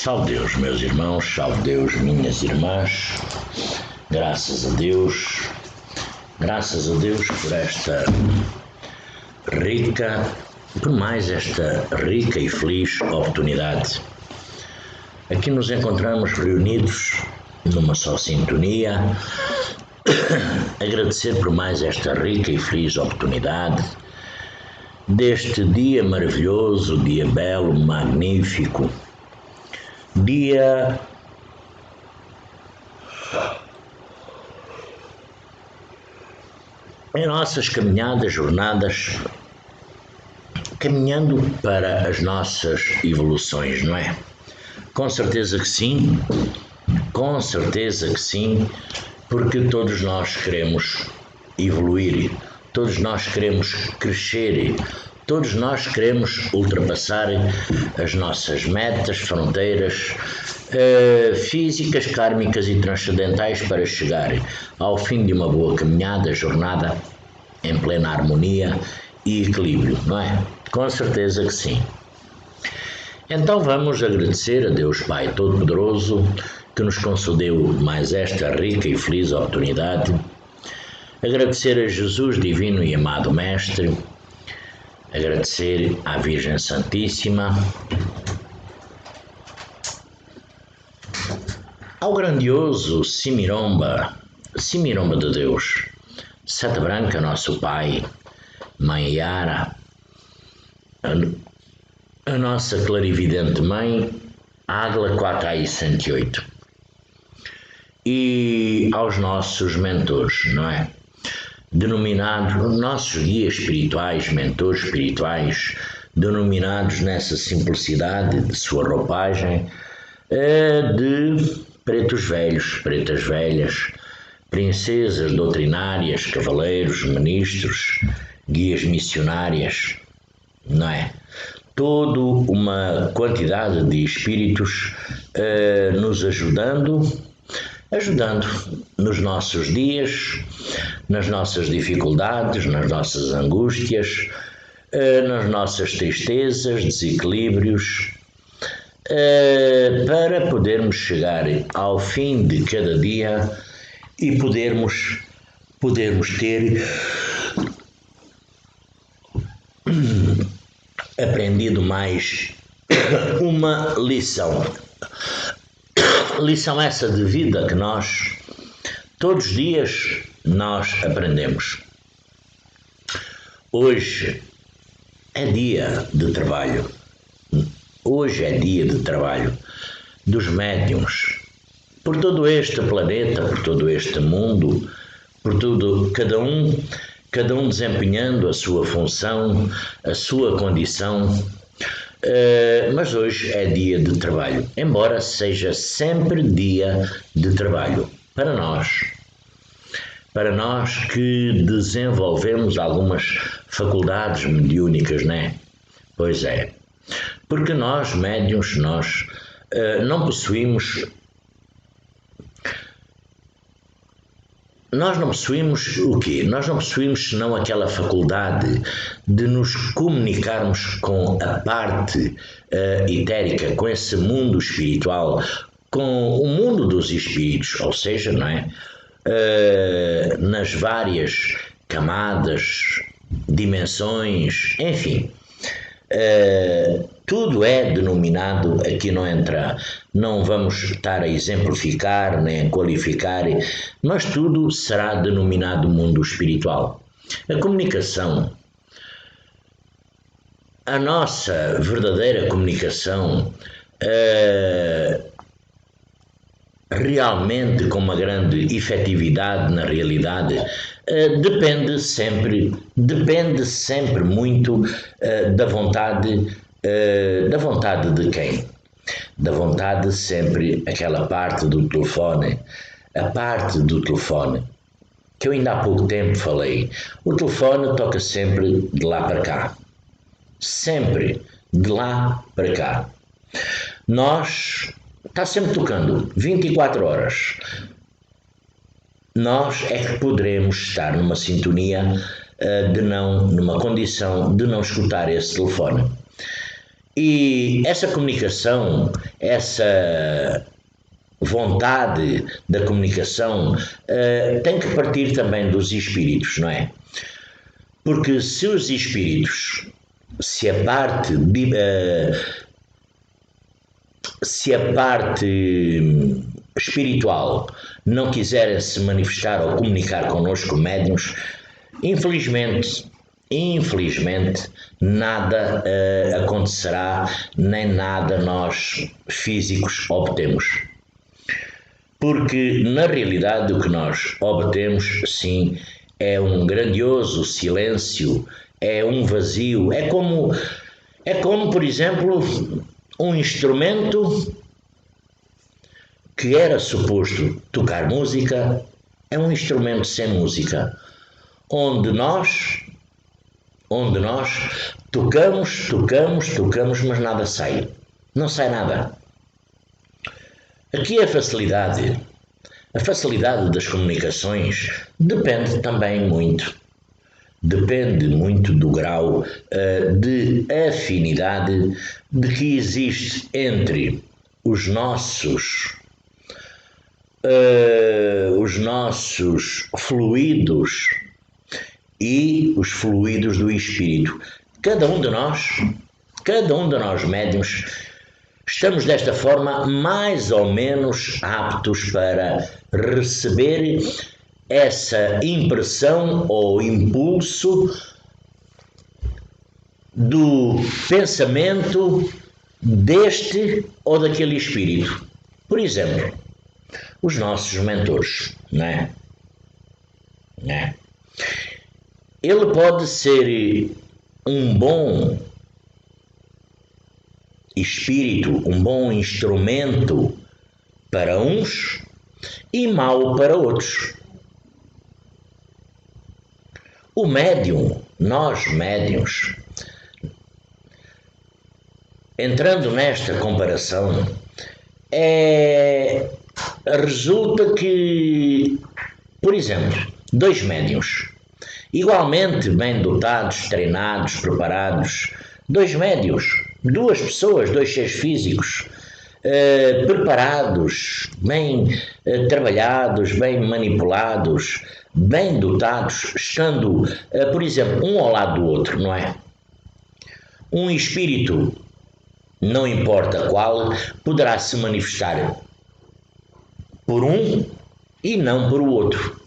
Salve Deus, meus irmãos, salve Deus, minhas irmãs, graças a Deus por esta esta rica e feliz oportunidade. Aqui nos encontramos reunidos numa só sintonia, agradecer por mais esta rica e feliz oportunidade deste dia maravilhoso, dia belo, magnífico, dia em nossas caminhadas, jornadas, caminhando para as nossas evoluções, não é? Com certeza que sim, porque todos nós queremos evoluir, todos nós queremos crescer, todos nós queremos ultrapassar as nossas metas, fronteiras físicas, kármicas e transcendentais para chegar ao fim de uma boa caminhada, jornada em plena harmonia e equilíbrio, não é? Com certeza que sim. Então vamos agradecer a Deus Pai Todo-Poderoso que nos concedeu mais esta rica e feliz oportunidade, agradecer a Jesus Divino e Amado Mestre, agradecer à Virgem Santíssima, ao grandioso Simiromba de Deus, Santa Branca, nosso Pai, Mãe Yara, a nossa clarividente Mãe, Águila 4A108, e aos nossos mentores, não é? Denominados nossos guias espirituais, mentores espirituais, denominados nessa simplicidade de sua roupagem de pretos velhos, pretas velhas, princesas doutrinárias, cavaleiros, ministros, guias missionárias, não é? Toda uma quantidade de espíritos nos ajudando nos nossos dias, nas nossas dificuldades, nas nossas angústias, nas nossas tristezas, desequilíbrios, para podermos chegar ao fim de cada dia e podermos ter aprendido mais uma lição. Lição essa de vida que nós, todos os dias, nós aprendemos. Hoje é dia de trabalho. Hoje é dia de trabalho dos médiuns. Por todo este planeta, por todo este mundo, por tudo, cada um desempenhando a sua função, a sua condição, mas hoje é dia de trabalho, embora seja sempre dia de trabalho para nós que desenvolvemos algumas faculdades mediúnicas, né? Pois é, porque nós, médiuns, nós não possuímos o quê? Nós não possuímos senão aquela faculdade de nos comunicarmos com a parte etérica, com esse mundo espiritual, com o mundo dos espíritos, ou seja, não é? Nas várias camadas, dimensões, enfim. Tudo é denominado, aqui não vamos estar a exemplificar nem a qualificar, mas tudo será denominado mundo espiritual. A comunicação, a nossa verdadeira comunicação, realmente com uma grande efetividade na realidade, depende sempre muito da vontade de quem? Da vontade sempre aquela parte do telefone, a parte do telefone, que eu ainda há pouco tempo falei. O telefone toca sempre de lá para cá. Sempre de lá para cá. Está sempre tocando, 24 horas. Nós é que poderemos estar numa sintonia numa condição de não escutar esse telefone. E essa comunicação, essa vontade da comunicação tem que partir também dos espíritos, não é? Porque se os espíritos, se a parte, se a parte espiritual não quiser se manifestar ou comunicar connosco, médiuns, infelizmente, nada acontecerá, nem nada nós físicos obtemos. Porque, na realidade, o que nós obtemos, sim, é um grandioso silêncio, é um vazio, é como, por exemplo, um instrumento que era suposto tocar música, é um instrumento sem música, onde nós tocamos, mas nada sai. Não sai nada. Aqui a facilidade das comunicações depende também muito. Depende muito do grau de afinidade de que existe entre os nossos fluidos e os fluidos do espírito. Cada um de nós médiuns, estamos desta forma mais ou menos aptos para receber essa impressão ou impulso do pensamento deste ou daquele espírito. Por exemplo, os nossos mentores, não é? Ele pode ser um bom espírito, um bom instrumento para uns e mau para outros. O médium, nós médiuns, entrando nesta comparação, resulta que, por exemplo, dois médiuns, igualmente bem dotados, treinados, preparados, dois médiuns, duas pessoas, dois seres físicos, preparados, bem trabalhados, bem manipulados, bem dotados, estando, por exemplo, um ao lado do outro, não é? Um espírito, não importa qual, poderá se manifestar por um e não por o outro.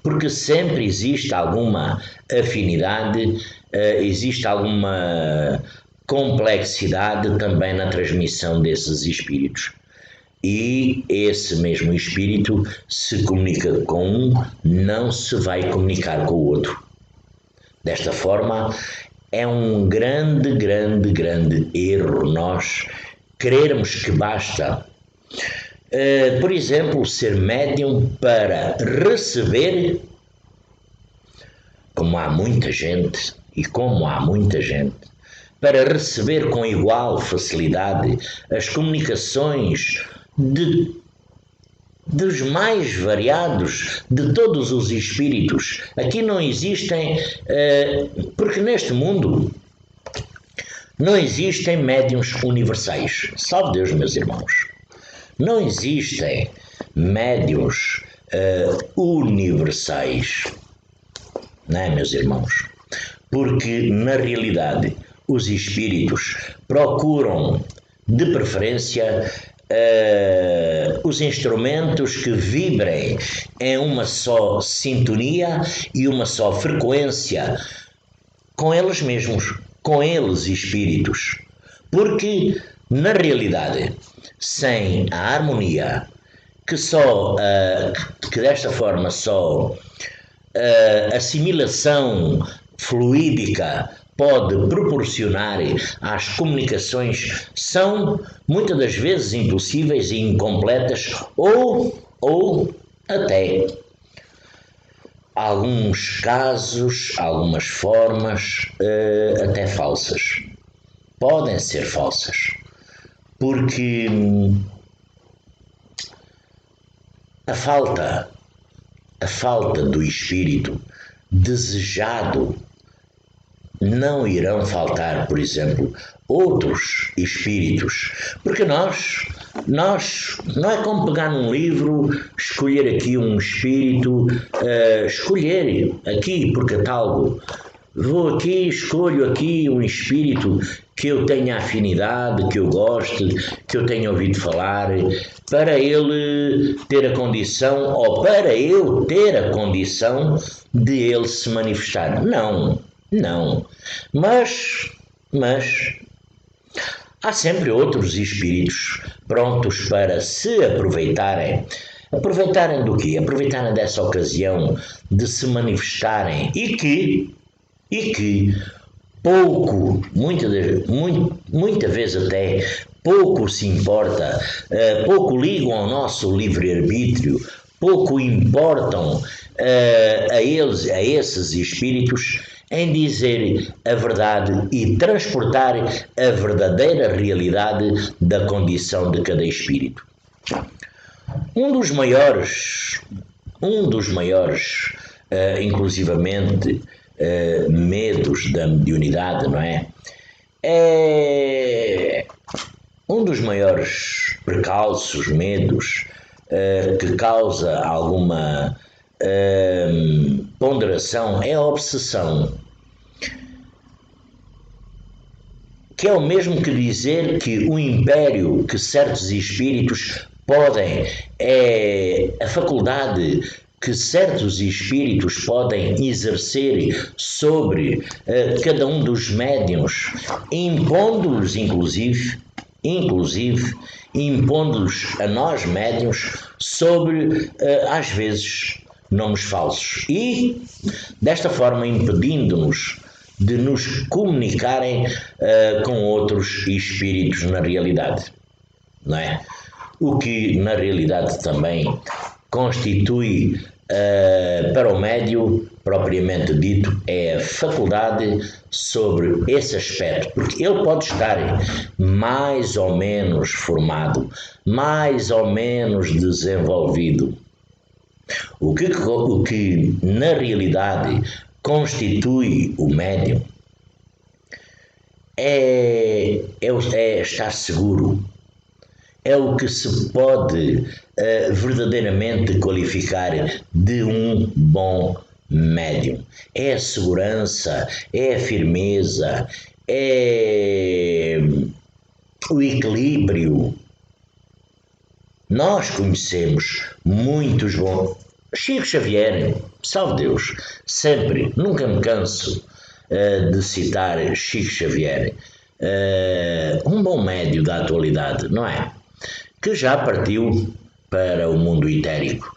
Porque sempre existe alguma afinidade, existe alguma complexidade também na transmissão desses espíritos. E esse mesmo espírito se comunica com um, não se vai comunicar com o outro. Desta forma, é um grande erro nós crermos que basta, por exemplo, ser médium para receber, como há muita gente, para receber com igual facilidade as comunicações dos mais variados, de todos os espíritos. Aqui não existem, porque neste mundo não existem médiuns universais. Salve Deus, meus irmãos. Não existem médiuns universais, não é, meus irmãos? Porque, na realidade, os espíritos procuram, de preferência, os instrumentos que vibrem em uma só sintonia e uma só frequência com eles mesmos, com eles espíritos. Porque, na realidade, sem a harmonia, que desta forma só a assimilação fluídica pode proporcionar às comunicações, são muitas das vezes impossíveis e incompletas ou até alguns casos, algumas formas até falsas. Podem ser falsas, porque a falta do espírito desejado não irão faltar, por exemplo, outros espíritos, porque nós não é como pegar num livro, escolher aqui um espírito, escolher aqui por catálogo. Vou aqui, escolho aqui um espírito que eu tenha afinidade, que eu goste, que eu tenha ouvido falar, para ele ter a condição, ou para eu ter a condição de ele se manifestar. Não, não. Mas há sempre outros espíritos prontos para se aproveitarem. Aproveitarem do quê? Aproveitarem dessa ocasião de se manifestarem e que pouco, muita vez até, pouco se importa, pouco ligam ao nosso livre-arbítrio, pouco importam a esses espíritos em dizer a verdade e transportar a verdadeira realidade da condição de cada espírito. Um dos maiores, inclusivamente, medos da mediunidade, não é? É um dos maiores precalços, medos, que causa alguma ponderação é a obsessão, que é o mesmo que dizer que o império que certos espíritos podem, é a faculdade que certos espíritos podem exercer sobre cada um dos médiuns, impondo-lhes inclusive impondo-lhes a nós médiuns sobre, às vezes, nomes falsos e, desta forma, impedindo-nos de nos comunicarem com outros espíritos na realidade, não é? O que, na realidade, também constitui para o médium, propriamente dito, é a faculdade sobre esse aspecto, porque ele pode estar mais ou menos formado, mais ou menos desenvolvido. O que na realidade constitui o médium é estar seguro. É o que se pode verdadeiramente qualificar de um bom médium. É a segurança, é a firmeza, é o equilíbrio. Nós conhecemos muitos bons. Chico Xavier, salve Deus, sempre, nunca me canso de citar Chico Xavier, um bom médio da atualidade, não é? Que já partiu para o mundo etérico.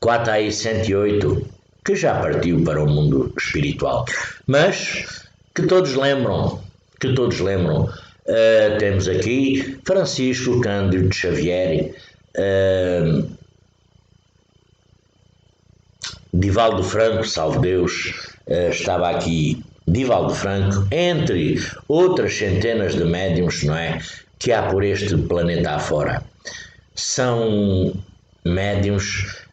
Quatai 108, que já partiu para o mundo espiritual. Mas que todos lembram, temos aqui Francisco Cândido de Xavier, Divaldo Franco, salve Deus, estava aqui Divaldo Franco, entre outras centenas de médiuns, não é, que há por este planeta afora. São médiuns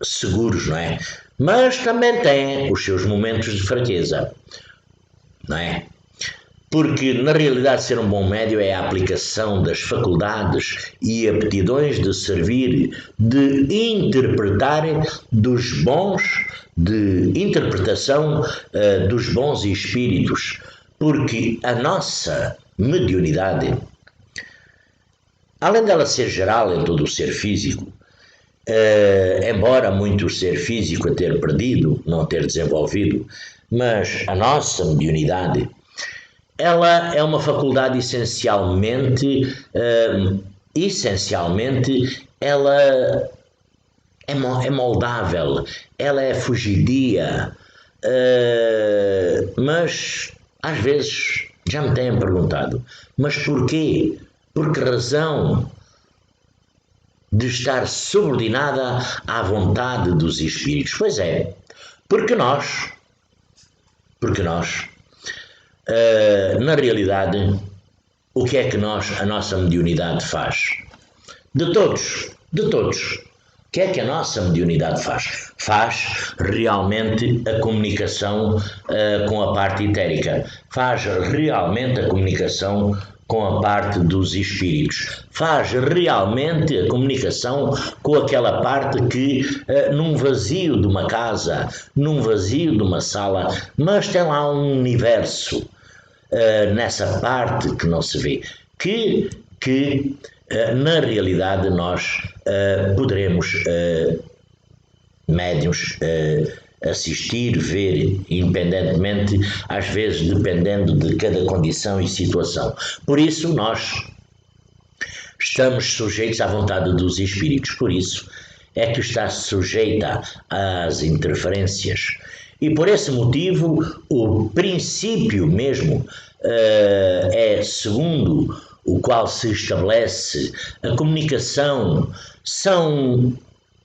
seguros, não é? Mas também têm os seus momentos de fraqueza, não é? Porque, na realidade, ser um bom médium é a aplicação das faculdades e aptidões de servir, de interpretar dos bons, de interpretação dos bons espíritos, porque a nossa mediunidade, além dela ser geral em todo o ser físico, embora muito o ser físico a ter perdido, não ter desenvolvido, mas a nossa mediunidade, ela é uma faculdade essencialmente, ela é moldável, ela é fugidia, mas às vezes já me têm perguntado, mas porquê? Por que razão de estar subordinada à vontade dos espíritos? Pois é, porque nós, na realidade, o que é que a nossa mediunidade faz? De todos, O que é que a nossa mediunidade faz? Faz realmente a comunicação com a parte etérica, faz realmente a comunicação com a parte dos espíritos, faz realmente a comunicação com aquela parte que, num vazio de uma casa, num vazio de uma sala, mas tem lá um universo nessa parte que não se vê, que na realidade nós poderemos, médiuns, assistir, ver, independentemente, às vezes dependendo de cada condição e situação. Por isso nós estamos sujeitos à vontade dos espíritos, por isso é que está sujeita às interferências. E por esse motivo, o princípio mesmo é segundo o qual se estabelece a comunicação, são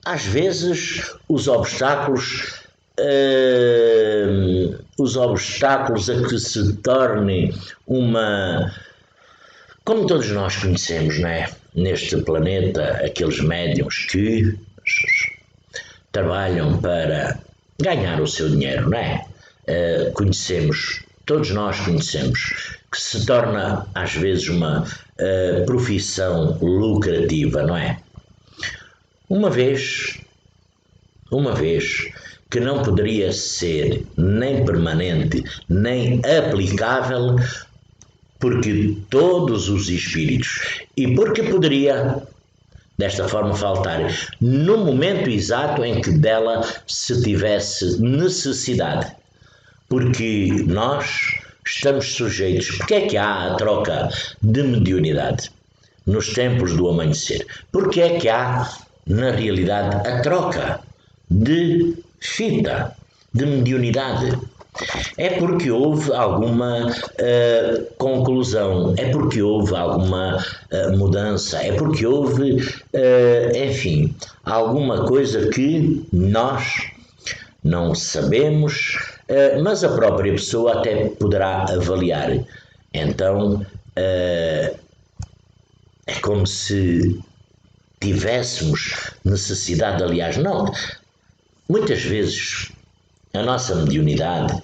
às vezes os obstáculos a que se torne uma, como todos nós conhecemos, não é? Neste planeta, aqueles médiuns que trabalham para ganhar o seu dinheiro, não é? Todos nós conhecemos, que se torna às vezes uma profissão lucrativa, não é? Uma vez que não poderia ser nem permanente, nem aplicável, porque todos os espíritos, e porque poderia desta forma faltar no momento exato em que dela se tivesse necessidade, porque nós estamos sujeitos. Porque é que há a troca de mediunidade nos tempos do amanhecer? Porque é que há, na realidade, a troca de fita, de mediunidade? É porque houve alguma conclusão, é porque houve alguma mudança, é porque houve, enfim, alguma coisa que nós não sabemos, mas a própria pessoa até poderá avaliar. Então, é como se tivéssemos necessidade, aliás, não. Muitas vezes a nossa mediunidade,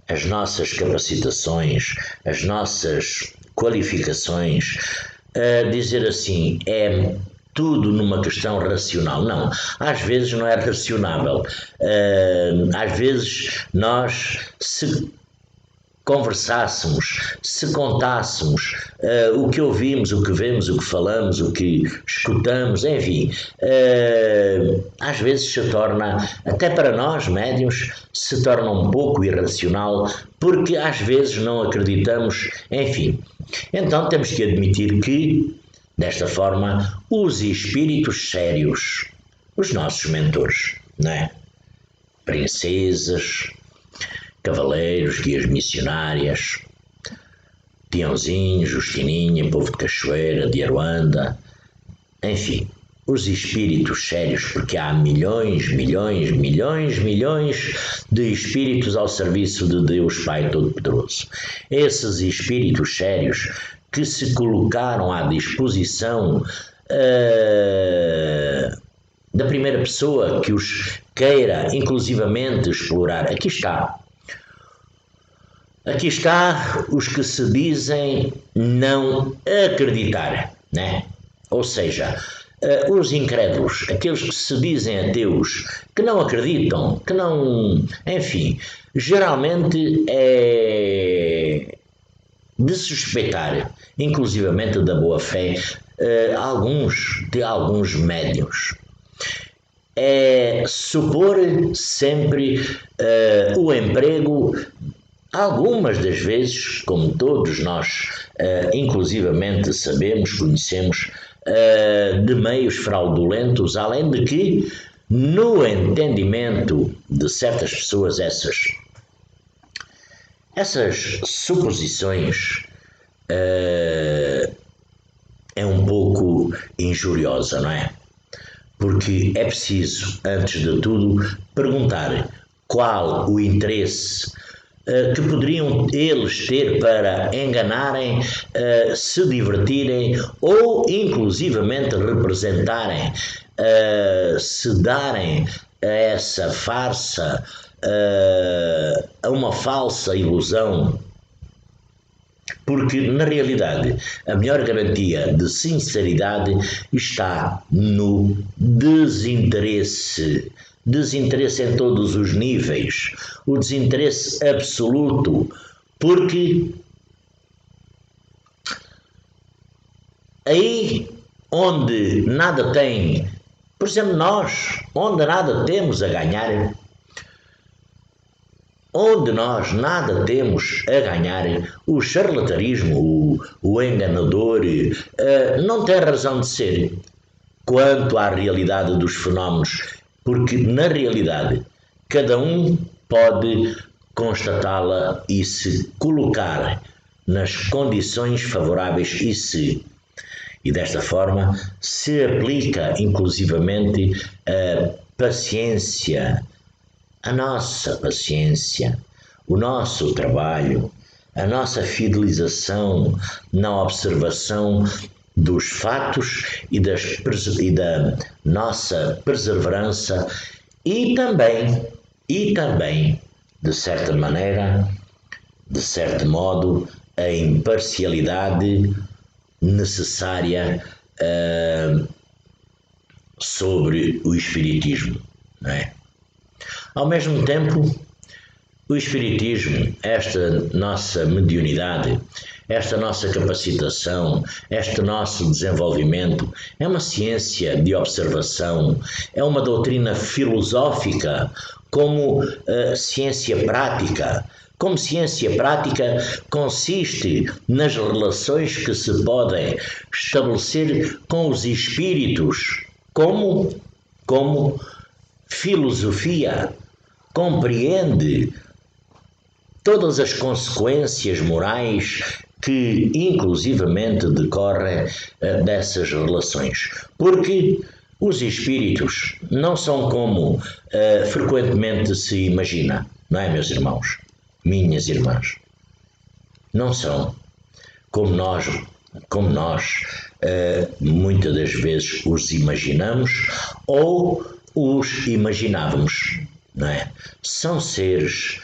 as nossas capacitações, as nossas qualificações, dizer assim, é tudo numa questão racional. Não, às vezes não é racionável. Às vezes nós, se conversássemos, se contássemos o que ouvimos, o que vemos, o que falamos, o que escutamos, enfim, às vezes se torna, até para nós médiuns, se torna um pouco irracional, porque às vezes não acreditamos, enfim. Então temos que admitir que, desta forma, os espíritos sérios, os nossos mentores, não é? Princesas, cavaleiros, guias missionárias, Tiãozinho, Justininha, povo de Cachoeira, de Aruanda, enfim, os espíritos sérios, porque há milhões de espíritos ao serviço de Deus Pai Todo-Poderoso. Esses espíritos sérios que se colocaram à disposição da primeira pessoa que os queira inclusivamente explorar. Aqui está os que se dizem não acreditar, né? Ou seja, os incrédulos, aqueles que se dizem ateus, que não acreditam, que não... Enfim, geralmente é de suspeitar, inclusivamente da boa-fé, de alguns médiuns. É supor sempre o emprego, algumas das vezes, como todos nós inclusivamente sabemos, conhecemos, de meios fraudulentos, além de que, no entendimento de certas pessoas, essas suposições é um pouco injuriosa, não é? Porque é preciso, antes de tudo, perguntar qual o interesse que poderiam eles ter para enganarem, se divertirem ou inclusivamente representarem se darem a essa farsa, a uma falsa ilusão, porque na realidade a melhor garantia de sinceridade está no desinteresse. Desinteresse em todos os níveis, o desinteresse absoluto, porque aí onde nada tem, por exemplo, nós, onde nada temos a ganhar, onde nós nada temos a ganhar, o charlatanismo, o enganador, não tem razão de ser quanto à realidade dos fenómenos, porque na realidade cada um pode constatá-la e se colocar nas condições favoráveis e desta forma se aplica inclusivamente a paciência, a nossa paciência, o nosso trabalho, a nossa fidelização na observação dos fatos e da nossa perseverança e também, de certa maneira, de certo modo, a imparcialidade necessária sobre o espiritismo, não é? Ao mesmo tempo, o espiritismo, esta nossa mediunidade, esta nossa capacitação, este nosso desenvolvimento, é uma ciência de observação, é uma doutrina filosófica como ciência prática. Como ciência prática consiste nas relações que se podem estabelecer com os espíritos, como filosofia compreende todas as consequências morais que inclusivamente decorrem dessas relações. Porque os espíritos não são como frequentemente se imagina, não é, meus irmãos, minhas irmãs? Não são como nós muitas das vezes os imaginamos ou os imaginávamos, não é? São seres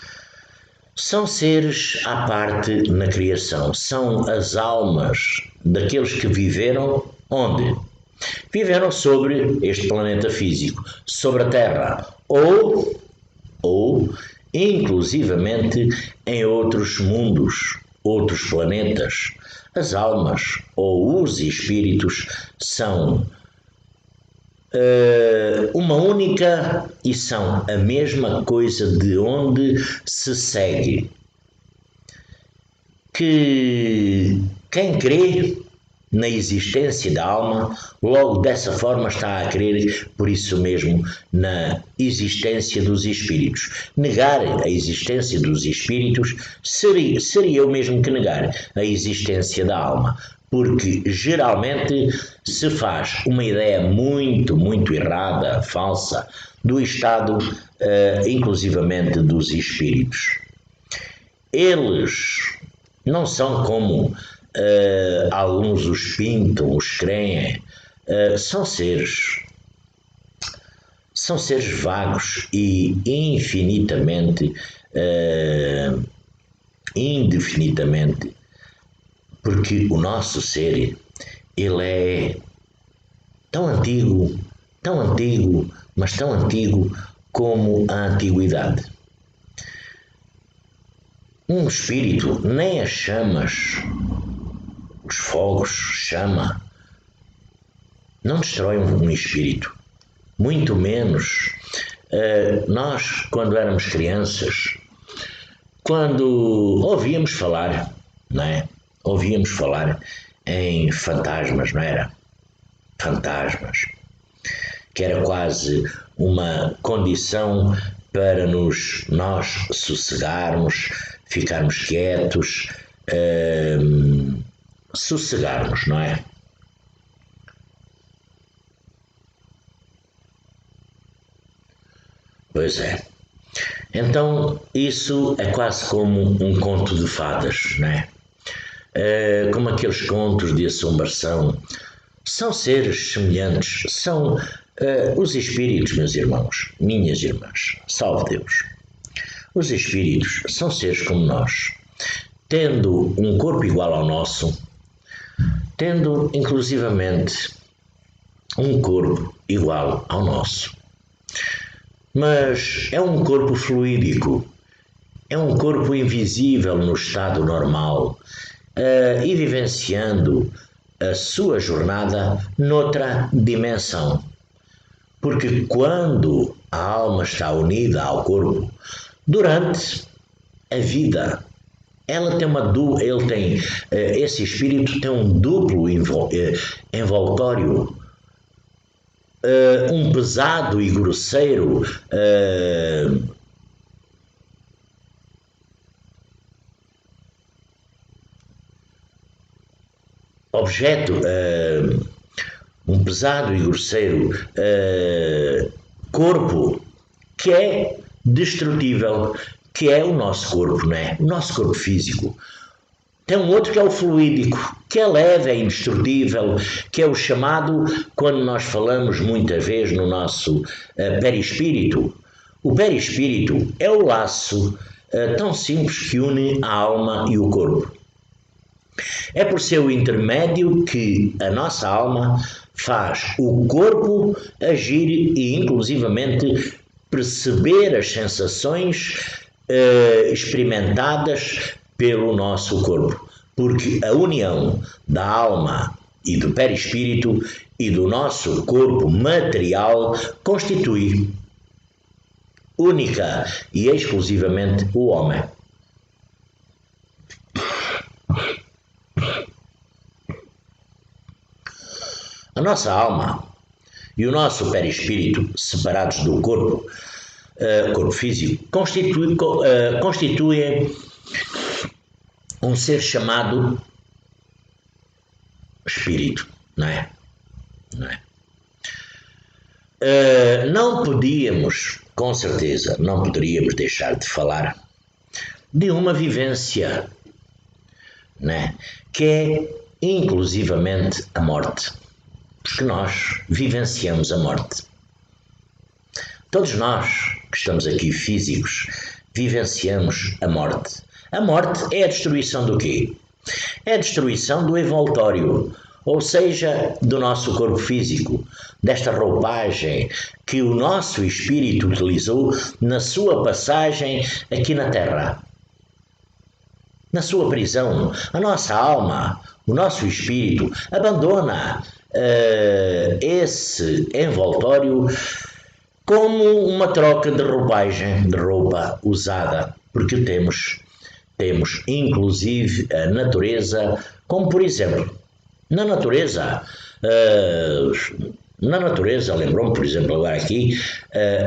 à parte na criação, são as almas daqueles que viveram onde? Viveram sobre este planeta físico, sobre a Terra, ou inclusivamente em outros mundos, outros planetas. As almas ou os espíritos são uma única e são a mesma coisa de onde se segue que quem crê na existência da alma, logo dessa forma está a crer, por isso mesmo, na existência dos espíritos. Negar a existência dos espíritos seria o mesmo que negar a existência da alma, porque geralmente se faz uma ideia muito, muito errada, falsa, do estado, inclusivamente dos espíritos. Eles não são como alguns os pintam, os creem, são seres vagos e infinitamente, indefinidamente, porque o nosso ser, ele é tão antigo, mas tão antigo como a antiguidade. Um espírito, nem as chamas, os fogos, chama, não destrói um espírito. Muito menos nós, quando éramos crianças, quando ouvíamos falar, não é? Ouvíamos falar em fantasmas, não era? Fantasmas. Que era quase uma condição para nós sossegarmos, ficarmos quietos, sossegarmos, não é? Pois é. Então, isso é quase como um conto de fadas, não é? Como aqueles contos de assombração. São seres semelhantes, são Os espíritos, meus irmãos, minhas irmãs, salve Deus. Os espíritos são seres como nós, tendo um corpo igual ao nosso, tendo inclusivamente um corpo igual ao nosso. Mas é um corpo fluídico, é um corpo invisível no estado normal e vivenciando a sua jornada noutra dimensão. Porque quando a alma está unida ao corpo, durante a vida, esse espírito tem um duplo envoltório, um pesado e grosseiro objeto, um pesado e grosseiro corpo que é destrutível, que é o nosso corpo, não é? O nosso corpo físico. Tem um outro que é o fluídico, que é leve, é indestrutível, que é o chamado, quando nós falamos muitas vezes no nosso perispírito. O perispírito é o laço tão simples que une a alma e o corpo. É por seu intermédio que a nossa alma faz o corpo agir e, inclusivamente, perceber as sensações experimentadas pelo nosso corpo. Porque a união da alma e do perispírito e do nosso corpo material constitui única e exclusivamente o homem. A nossa alma e o nosso perispírito, separados do corpo, corpo físico, constituem um ser chamado espírito, não é? Não podíamos, com certeza, não poderíamos deixar de falar de uma vivência, né, que é inclusivamente a morte. Porque nós vivenciamos a morte. Todos nós que estamos aqui físicos vivenciamos a morte. A morte é a destruição do quê? É a destruição do envoltório, ou seja, do nosso corpo físico, desta roupagem que o nosso espírito utilizou na sua passagem aqui na Terra. Na sua prisão, a nossa alma, o nosso espírito abandona esse envoltório como uma troca de roupagem, de roupa usada, porque temos inclusive a natureza, como por exemplo, na natureza, lembrou-me, por exemplo, agora aqui,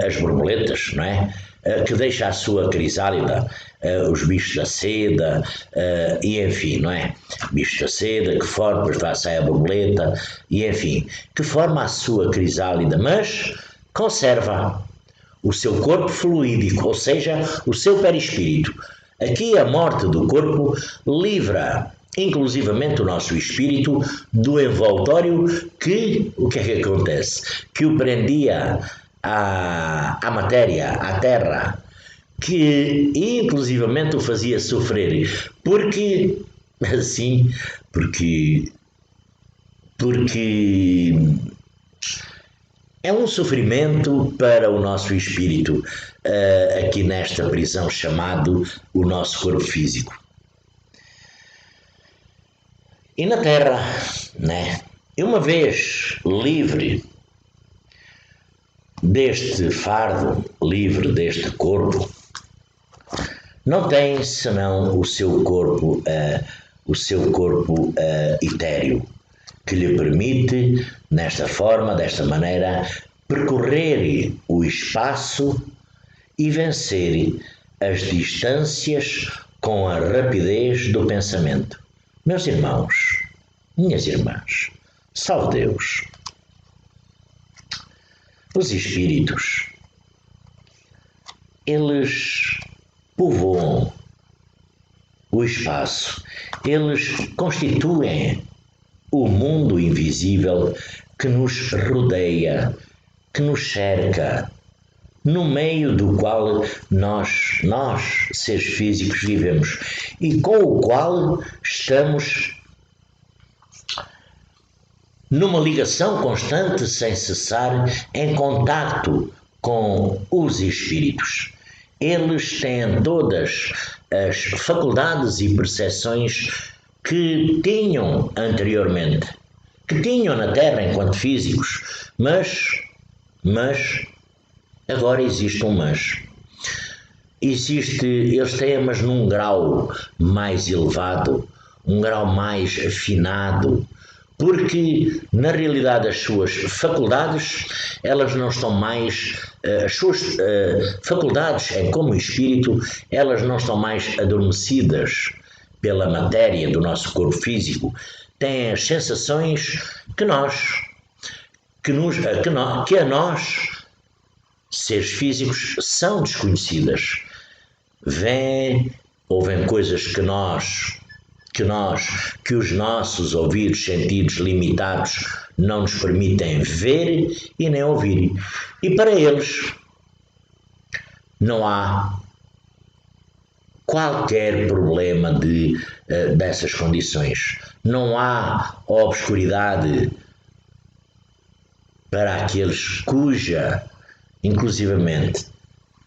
as borboletas, não é? Que deixa a sua crisálida, os bichos da seda, e enfim, não é? Bichos da seda que forma, depois sai a borboleta, e enfim, que forma a sua crisálida, mas conserva o seu corpo fluídico, ou seja, o seu perispírito. Aqui a morte do corpo livra inclusivamente o nosso espírito do envoltório que, o que é que acontece? Que o prendia à matéria, à terra, que inclusivamente o fazia sofrer, porque é um sofrimento para o nosso espírito, aqui nesta prisão chamado o nosso corpo físico. E na Terra, né? E uma vez livre deste fardo, livre deste corpo, não tem senão o seu corpo etéreo, que lhe permite, nesta forma, desta maneira, percorrer o espaço e vencer as distâncias com a rapidez do pensamento. Meus irmãos, minhas irmãs, salve Deus. Os espíritos, eles povoam o espaço, eles constituem o mundo invisível que nos rodeia que nos cerca, no meio do qual nós, seres físicos, vivemos e com o qual estamos numa ligação constante, sem cessar, em contacto com os espíritos. Eles têm todas as faculdades e percepções que tinham anteriormente, que tinham na Terra enquanto físicos, mas agora existe um mas. Eles têm, mas num grau mais elevado, um grau mais afinado, porque na realidade as suas faculdades, elas não estão mais, as suas faculdades como espírito, elas não estão mais adormecidas pela matéria do nosso corpo físico, têm as sensações que a nós, seres físicos, são desconhecidas. Ouvem coisas que os nossos ouvidos, sentidos limitados não nos permitem ver e nem ouvir. E para eles não há qualquer problema dessas condições. Não há obscuridade para aqueles inclusivamente,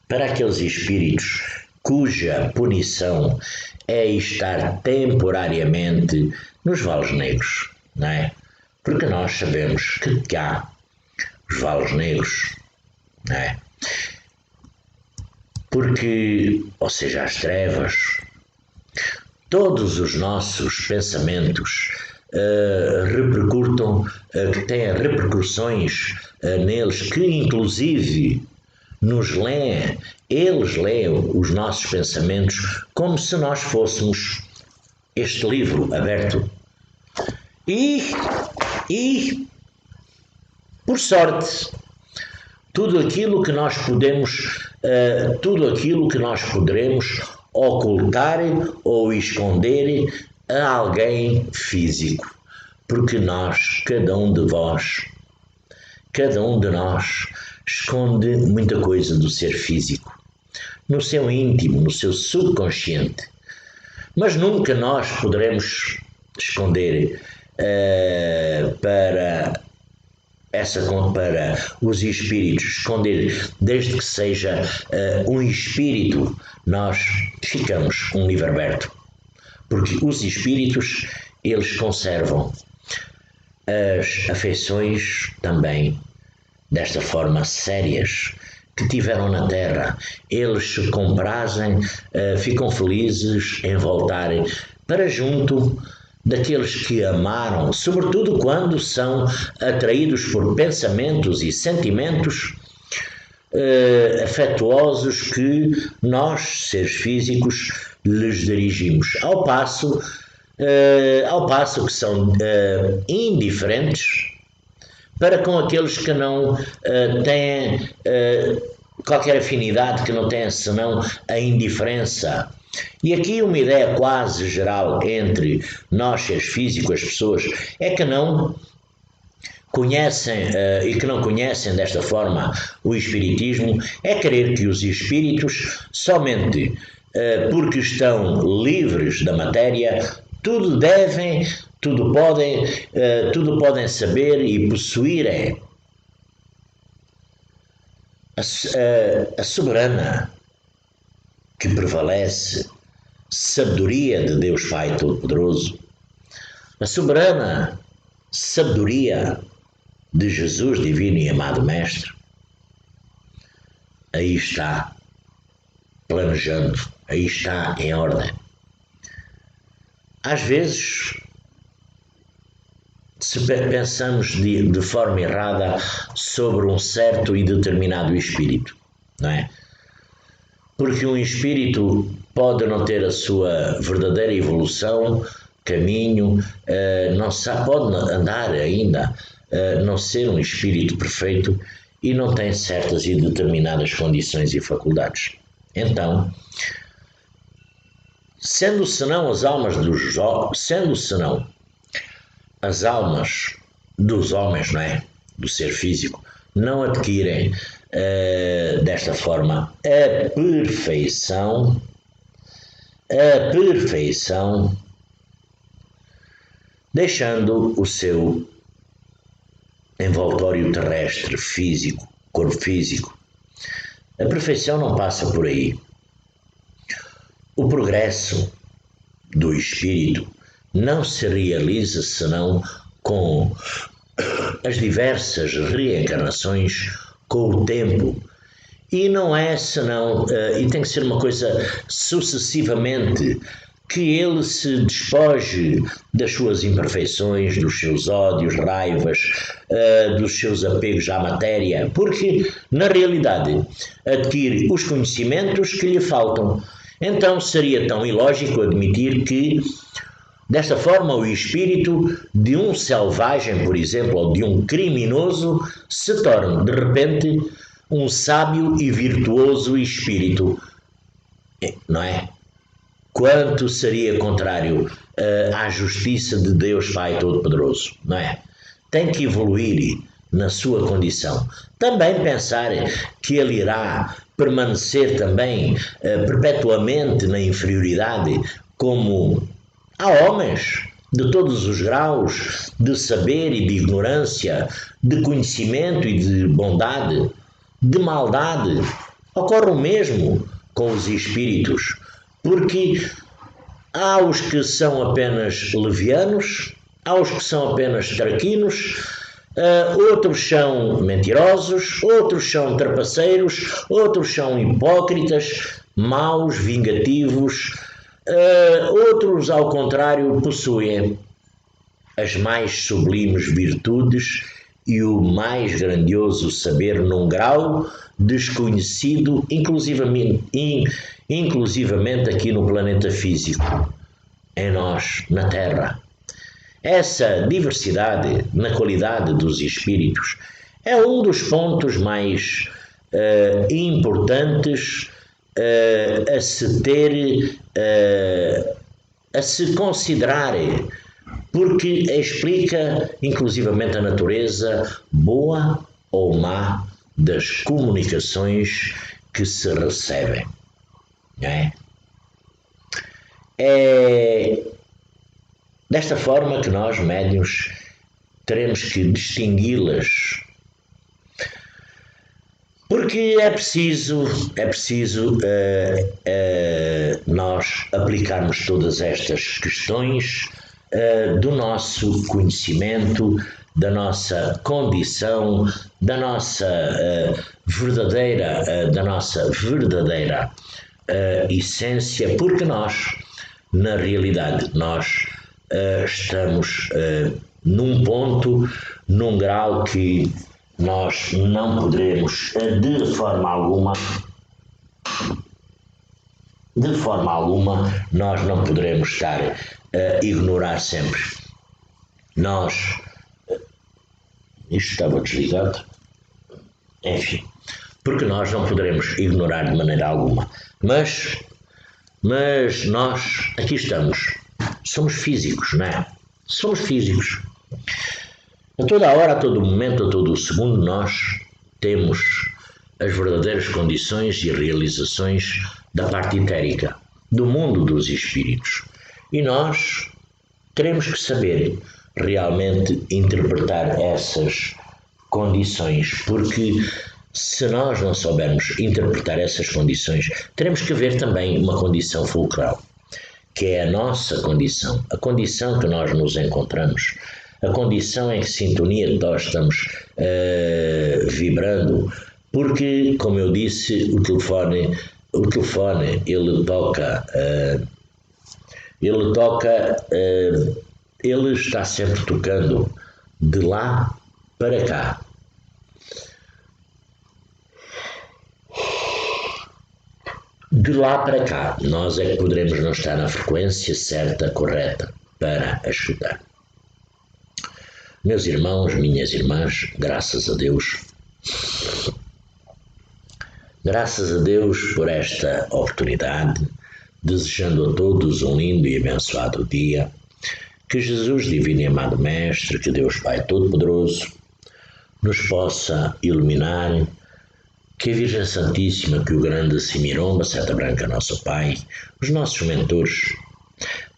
para aqueles espíritos cuja punição é estar temporariamente nos vales negros, não é? Porque nós sabemos que há os vales negros, não é? Porque, ou seja, as trevas, todos os nossos pensamentos que têm repercussões neles, que inclusive eles leem os nossos pensamentos como se nós fôssemos este livro aberto. E por sorte, tudo aquilo que nós poderemos ocultar ou esconder a alguém físico, porque cada um de nós esconde muita coisa do ser físico, no seu íntimo, no seu subconsciente, mas nunca nós poderemos esconder para os espíritos, esconder, desde que seja um espírito, nós ficamos um livro aberto, porque os espíritos, eles conservam as afeições também desta forma sérias que tiveram na Terra. Eles se comprazem, ficam felizes em voltarem para junto daqueles que amaram, sobretudo quando são atraídos por pensamentos e sentimentos afetuosos que nós, seres físicos, lhes dirigimos. Ao passo que são indiferentes para com aqueles que não têm qualquer afinidade, que não têm senão a indiferença. E aqui uma ideia quase geral entre nós, seres físicos, as pessoas, é que não conhecem e que não conhecem desta forma o espiritismo, é crer que os espíritos, somente porque estão livres da matéria, tudo podem saber e possuírem. A soberana que prevalece, sabedoria de Deus Pai Todo-Poderoso, a soberana sabedoria de Jesus Divino e Amado Mestre, aí está planejando, aí está em ordem. Às vezes, se pensamos de forma errada sobre um certo e determinado espírito, não é? Porque um espírito pode não ter a sua verdadeira evolução, caminho, pode andar ainda, não ser um espírito perfeito e não tem certas e determinadas condições e faculdades. Então, sendo senão as almas dos homens, não é? Do ser físico, não adquirem desta forma a perfeição, deixando o seu envoltório terrestre, físico, corpo físico. A perfeição não passa por aí. O progresso do espírito não se realiza senão com as diversas reencarnações, com o tempo. E não é senão, e tem que ser uma coisa sucessivamente, que ele se despoje das suas imperfeições, dos seus ódios, raivas, dos seus apegos à matéria, porque, na realidade, adquire os conhecimentos que lhe faltam. Então seria tão ilógico admitir que, desta forma, o espírito de um selvagem, por exemplo, ou de um criminoso, se torne, de repente, um sábio e virtuoso espírito. Não é? Quanto seria contrário à justiça de Deus Pai Todo-Poderoso, não é? Tem que evoluir na sua condição. Também pensar que ele irá permanecer também perpetuamente na inferioridade, como há homens de todos os graus de saber e de ignorância, de conhecimento e de bondade, de maldade. Ocorre o mesmo com os espíritos, porque há os que são apenas levianos, há os que são apenas traquinos, outros são mentirosos, outros são trapaceiros, outros são hipócritas, maus, vingativos, outros, ao contrário, possuem as mais sublimes virtudes e o mais grandioso saber num grau desconhecido, inclusivamente aqui no planeta físico, em nós, na Terra. Essa diversidade na qualidade dos espíritos é um dos pontos mais importantes a se ter, a se considerar, porque explica inclusivamente a natureza boa ou má das comunicações que se recebem. É desta forma que nós, médiuns, teremos que distingui-las, porque é preciso nós aplicarmos todas estas questões do nosso conhecimento, da nossa condição, da nossa verdadeira essência, porque nós, na realidade, estamos num ponto, num grau que nós não poderemos de forma alguma, nós não poderemos estar a ignorar sempre. Isto estava desligado, enfim, porque nós não poderemos ignorar de maneira alguma, mas nós aqui estamos, somos físicos, não é? Somos físicos. A toda a hora, a todo momento, a todo o segundo, nós temos as verdadeiras condições e realizações da parte etérica, do mundo dos espíritos. E nós teremos que saber realmente interpretar essas condições, porque se nós não soubermos interpretar essas condições, teremos que ver também uma condição fulcral, que é a nossa condição, a condição que nós nos encontramos, a condição em que sintonia nós estamos vibrando, porque, como eu disse, o telefone ele está sempre tocando de lá para cá. De lá para cá, nós é que poderemos não estar na frequência certa, correta, para a escutar. Meus irmãos, minhas irmãs, graças a Deus por esta oportunidade, desejando a todos um lindo e abençoado dia, que Jesus, divino e amado Mestre, que Deus Pai Todo-Poderoso, nos possa iluminar, que a Virgem Santíssima, que o grande Simiromba, Seta Branca, nosso Pai, os nossos mentores,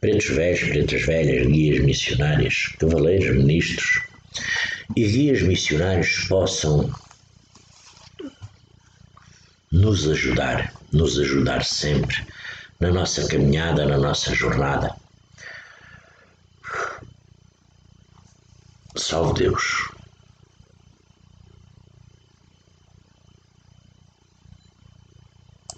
pretos velhos, pretas velhas, guias missionários, cavaleiros, ministros e guias missionários possam nos ajudar sempre na nossa caminhada, na nossa jornada. Salve Deus.